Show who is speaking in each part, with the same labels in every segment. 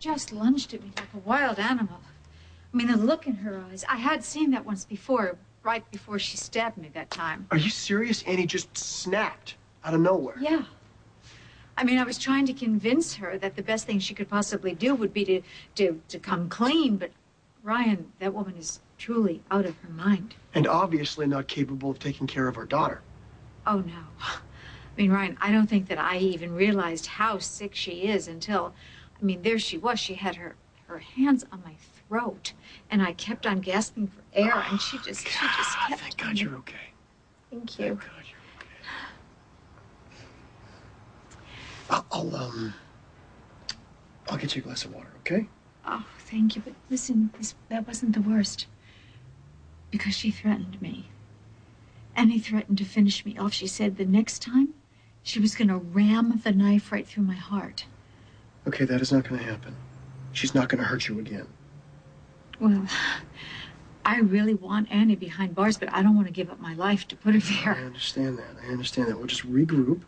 Speaker 1: just lunged at me like a wild animal. I mean, the look in her eyes. I had seen that once before, right before she stabbed me that time.
Speaker 2: Are you serious? Annie just snapped out of nowhere.
Speaker 1: Yeah. I mean, I was trying to convince her that the best thing she could possibly do would be to come clean, but Ryan, that woman is truly out of her mind.
Speaker 2: And obviously not capable of taking care of her daughter.
Speaker 1: Oh, no. I mean, Ryan, I don't think that I even realized how sick she is until, I mean, there she was. She had her hands on my throat, and I kept on gasping for air, and she just kept...
Speaker 2: Thank God you're okay.
Speaker 1: Thank you.
Speaker 2: Thank God you're okay. I'll get you a glass of water, okay?
Speaker 1: Oh, thank you, but listen, that wasn't the worst. Because she threatened me. Annie threatened to finish me off. She said the next time, she was gonna ram the knife right through my heart.
Speaker 2: Okay, that is not gonna happen. She's not gonna hurt you again.
Speaker 1: Well, I really want Annie behind bars, but I don't want to give up my life to put her there.
Speaker 2: I understand that. We'll just regroup,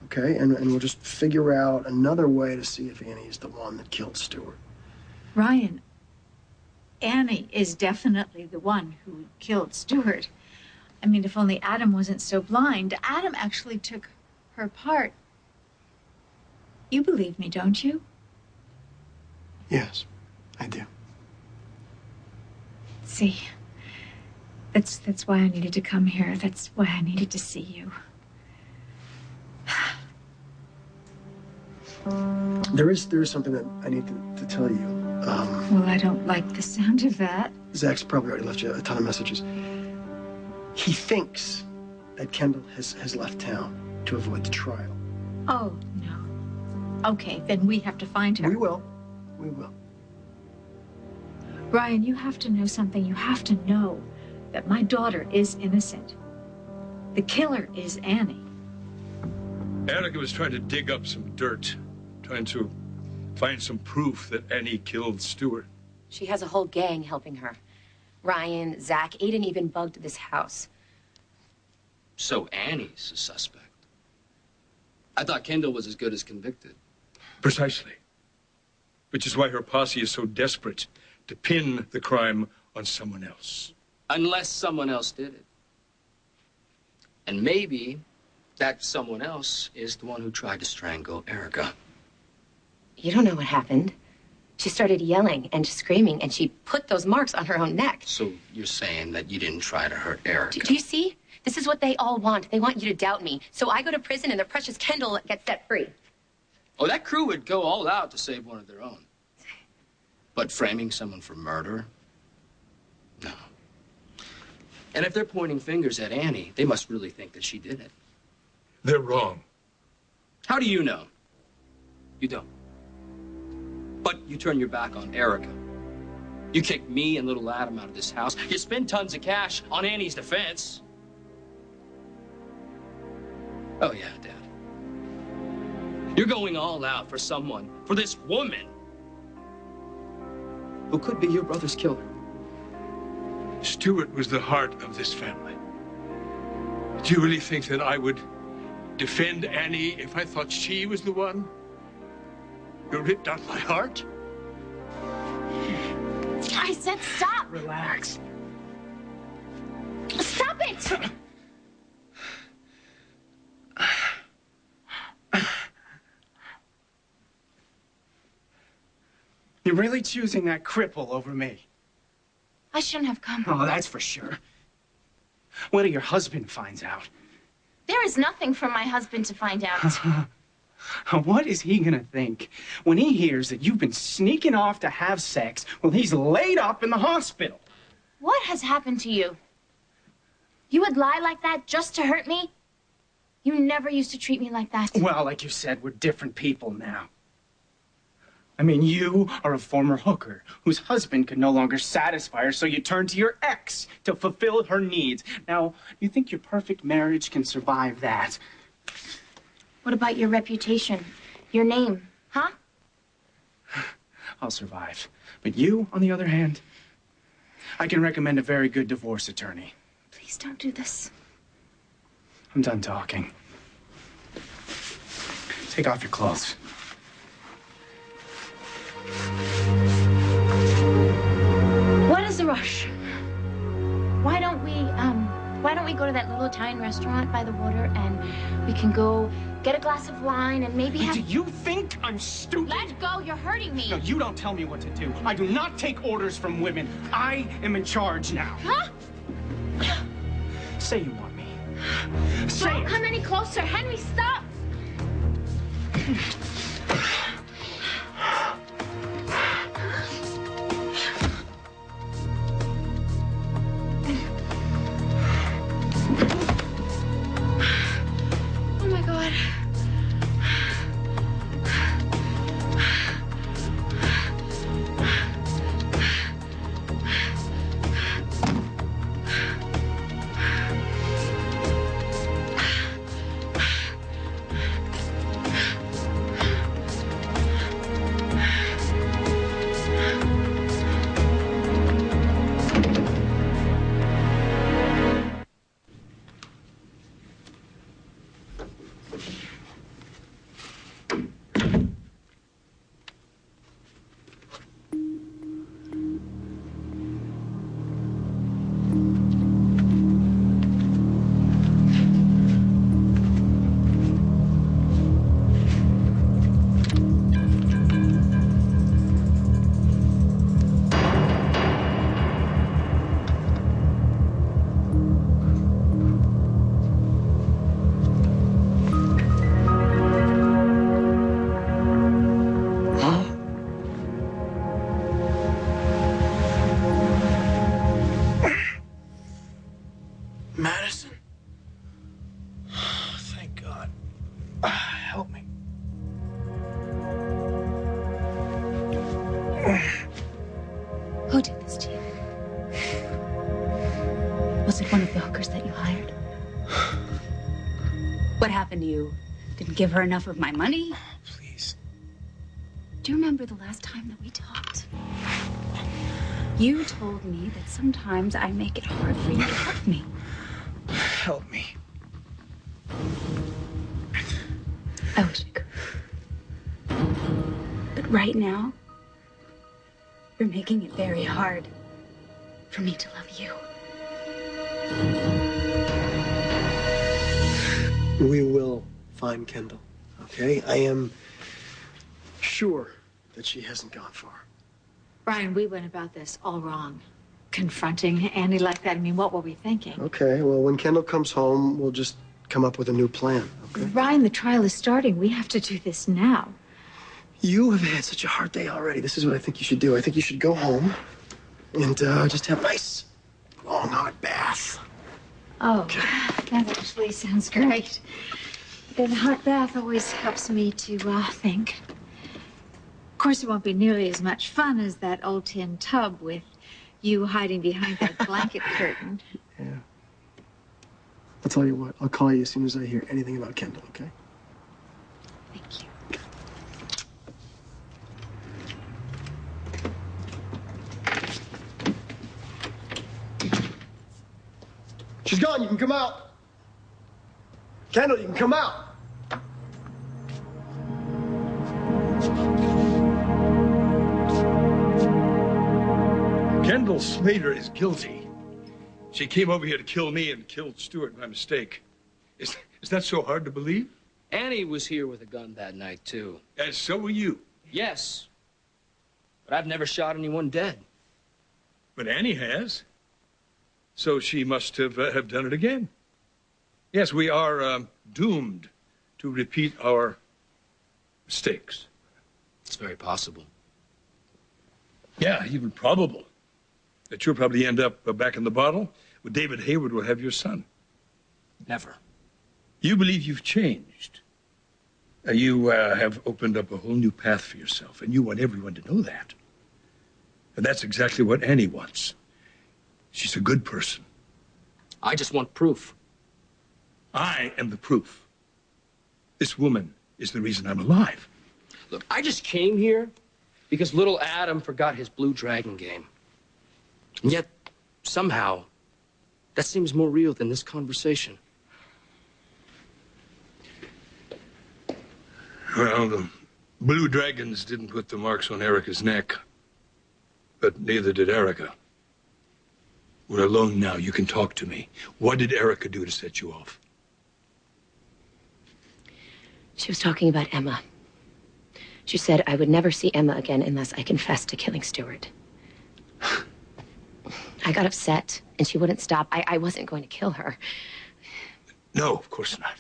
Speaker 2: okay? And we'll just figure out another way to see if Annie is the one that killed Stuart.
Speaker 1: Ryan, Annie is definitely the one who killed Stuart. I mean, if only Adam wasn't so blind. Adam actually took her part. You believe me, don't you?
Speaker 2: Yes, I do.
Speaker 1: See, that's why I needed to come here. That's why I needed to see you.
Speaker 2: There is something that I need to tell you.
Speaker 1: Well, I don't like the sound of that.
Speaker 2: Zach's probably already left you a ton of messages. He thinks that Kendall has left town to avoid the trial.
Speaker 1: Oh, no. Okay, then we have to find her.
Speaker 2: We will.
Speaker 1: Ryan, you have to know something. You have to know that my daughter is innocent. The killer is Annie.
Speaker 3: Erica was trying to dig up some dirt, trying to find some proof that Annie killed Stuart.
Speaker 4: She has a whole gang helping her. Ryan, Zach, Aiden even bugged this house.
Speaker 5: So Annie's a suspect. I thought Kendall was as good as convicted.
Speaker 3: Precisely. Which is why her posse is so desperate to pin the crime on someone else.
Speaker 5: Unless someone else did it. And maybe that someone else is the one who tried to strangle Erica.
Speaker 4: You don't know what happened. She started yelling and screaming, and she put those marks on her own neck.
Speaker 5: So you're saying that you didn't try to hurt Erica?
Speaker 4: Do you see? This is what they all want. They want you to doubt me. So I go to prison, and the precious Kendall gets set free.
Speaker 5: Oh, that crew would go all out to save one of their own. But framing someone for murder? No. And if they're pointing fingers at Annie, they must really think that she did it.
Speaker 3: They're wrong.
Speaker 5: How do you know? You don't. But you turn your back on Erica. You kick me and little Adam out of this house. You spend tons of cash on Annie's defense. Oh, yeah, Dad. You're going all out for someone, for this woman, who could be your brother's killer.
Speaker 3: Stuart was the heart of this family. Do you really think that I would defend Annie if I thought she was the one who ripped out my heart?
Speaker 6: I said stop!
Speaker 2: Relax.
Speaker 6: Stop it!
Speaker 7: You're really choosing that cripple over me.
Speaker 6: I shouldn't have come.
Speaker 7: Oh, that's for sure. What if your husband finds out?
Speaker 6: There is nothing for my husband to find out.
Speaker 7: What is he gonna think when he hears that you've been sneaking off to have sex while he's laid up in the hospital?
Speaker 6: What has happened to you? You would lie like that just to hurt me? You never used to treat me like that.
Speaker 7: Well, like you said, we're different people now. I mean, you are a former hooker whose husband could no longer satisfy her, so you turn to your ex to fulfill her needs. Now, you think your perfect marriage can survive that?
Speaker 6: What about your reputation? Your name, huh?
Speaker 7: I'll survive. But you, on the other hand, I can recommend a very good divorce attorney.
Speaker 6: Please don't do this.
Speaker 7: I'm done talking. Take off your clothes.
Speaker 6: What is the rush? Why don't we go to that little Italian restaurant by the water and we can go get a glass of wine and maybe have...
Speaker 7: Do you think I'm stupid?
Speaker 6: Let go, you're hurting me.
Speaker 7: No, you don't tell me what to do. I do not take orders from women. I am in charge now.
Speaker 6: Huh?
Speaker 7: Say you want me. Say
Speaker 6: Don't
Speaker 7: it.
Speaker 6: come any closer. Henry, stop. Oh my God.
Speaker 7: Madison. Thank God. Help me.
Speaker 8: Who did this to you? Was it one of the hookers that you hired? What happened to you? Didn't give her enough of my money?
Speaker 7: Please.
Speaker 8: Do you remember the last time that we talked? You told me that sometimes I make it hard for you to help me.
Speaker 7: Help me.
Speaker 8: I wish I could. But right now, you're making it very hard for me to love you.
Speaker 2: We will find Kendall, okay? I am sure that she hasn't gone far.
Speaker 1: Ryan, we went about this all wrong. Confronting Annie like that, I mean, what were we thinking?
Speaker 2: Okay, well, when Kendall comes home, we'll just come up with a new plan, okay?
Speaker 1: Ryan, the trial is starting. We have to do this now.
Speaker 2: You have had such a hard day already. This is what I think you should do. I think you should go home and just have a nice, long, hot bath.
Speaker 1: Oh, that actually sounds great. The hot bath always helps me to think. Of course, it won't be nearly as much fun as that old tin tub with you hiding behind that blanket curtain.
Speaker 2: Yeah. I'll tell you what. I'll call you as soon as I hear anything about Kendall, okay?
Speaker 1: Thank you.
Speaker 2: She's gone. You can come out. Kendall, you can come out.
Speaker 3: Kendall Slater is guilty. She came over here to kill me and killed Stuart by mistake. Is that so hard to believe?
Speaker 5: Annie was here with a gun that night, too.
Speaker 3: And so were you.
Speaker 5: Yes. But I've never shot anyone dead.
Speaker 3: But Annie has. So she must have done it again. Yes, we are doomed to repeat our mistakes.
Speaker 5: It's very possible.
Speaker 3: Yeah, even probable. That you'll probably end up back in the bottle where David Hayward will have your son.
Speaker 5: Never.
Speaker 3: You believe you've changed. You have opened up a whole new path for yourself, and you want everyone to know that. And that's exactly what Annie wants. She's a good person.
Speaker 5: I just want proof.
Speaker 3: I am the proof. This woman is the reason I'm alive.
Speaker 5: Look, I just came here because little Adam forgot his Blue Dragon game. And yet, somehow, that seems more real than this conversation.
Speaker 3: Well, the Blue dragons didn't put the marks on Erica's neck, but neither did Erica. We're alone now. You can talk to me. What did Erica do to set you off?
Speaker 4: She was talking about Emma. She said I would never see Emma again unless I confessed to killing Stuart. I got upset, and she wouldn't stop. I wasn't going to kill her.
Speaker 3: No, of course not.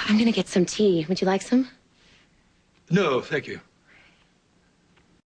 Speaker 4: I'm gonna get some tea. Would you like some?
Speaker 3: No, thank you.